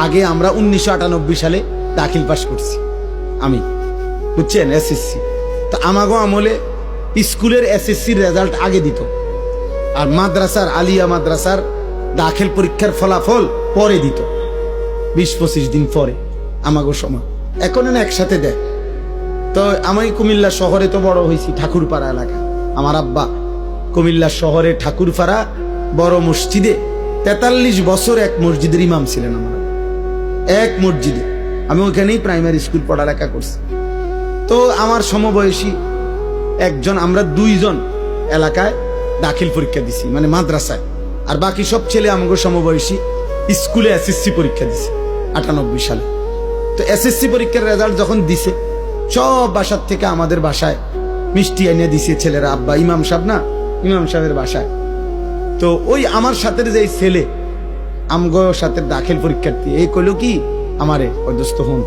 আগে আমরা 1998 সালে দাখিল পাস করছি আমি, বুঝছেন, এসএসসি। তো আমাগো আমলে স্কুলের এসএসসির রেজাল্ট আগে দিত, আর মাদ্রাসার, আলিয়া মাদ্রাসার দাখিল পরীক্ষার ফলাফল পরে দিত, 20-25 দিন পরে আমাগো সময়। এখন না একসাথে দেয়। তো আমি কুমিল্লা শহরে তো বড় হয়েছি, ঠাকুরপাড়া এলাকা। আমার আব্বা কুমিল্লা শহরে ঠাকুরপাড়া বড় মসজিদে 43 বছর এক মসজিদের ইমাম ছিলেন। আমার এক মসজিদে, আমি ওখানেই প্রাইমারি স্কুল পড়ালেখা করছি। তো আমার সমবয়সী একজন, আমরা 2 জন এলাকায় দাখিল পরীক্ষা দিছি, মানে মাদ্রাসায়। আর বাকি সব ছেলে আমাকে সমবয়সী স্কুলে এসএসসি পরীক্ষা দিছে 98 সালে। তো এসএসসি পরীক্ষার রেজাল্ট যখন দিছে, সব বাসার থেকে আমাদের বাসায় মিষ্টি এনে দিছে ছেলেরা। আব্বা ইমাম সাহেব না, ইমাম সাহেবের বাসায়। তো ওই আমার সাথে যে ছেলে, আমগো সাথে দাখিল পরীক্ষার্থী, এই কইলো কি আমারে, অদস্ত হন,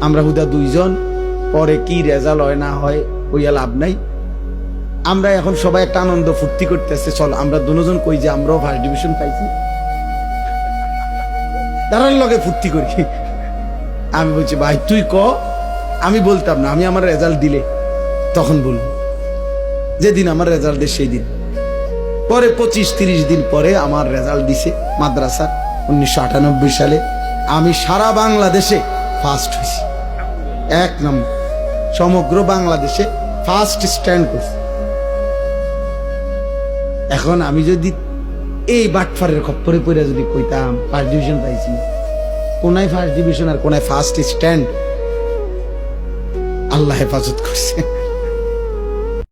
আমরা হুদা 2 জন, পরে কি রেজাল্ট হয় না হয় হইয়া লাভ নাই। আমরা এখন সবাই একটা আনন্দ ফুর্তি করতেছে, চল আমরা দুজন কই যে আমরাও ফার্স্ট ডিভিশন পাইছি, তারার লগে ফুর্তি করি। আমি বলছি ভাই তুই ক, আমি বলতাম না, আমি আমার রেজাল্ট দিলে তখন বলবো, যেদিন আমার রেজাল্ট দেয় সেই দিন। পরে 25-30 দিন পরে আমার রেজাল্ট দিছে মাদ্রাসার 1998 সালে। আমি সারা বাংলাদেশে ফার্স্ট হয়েছি, 1 নম্বর, সমগ্র বাংলাদেশে ফার্স্ট স্ট্যান্ড করছি। এখন আমি যদি এই বাটফারের খপ্পরে পড়ে যদি কইতাম ফার্স্ট ডিভিশন পাইছি, কোনায় ফার্স্ট ডিভিশন আর কোনায় ফার্স্ট স্ট্যান্ড, আল্লাহ হেফাজত করছে।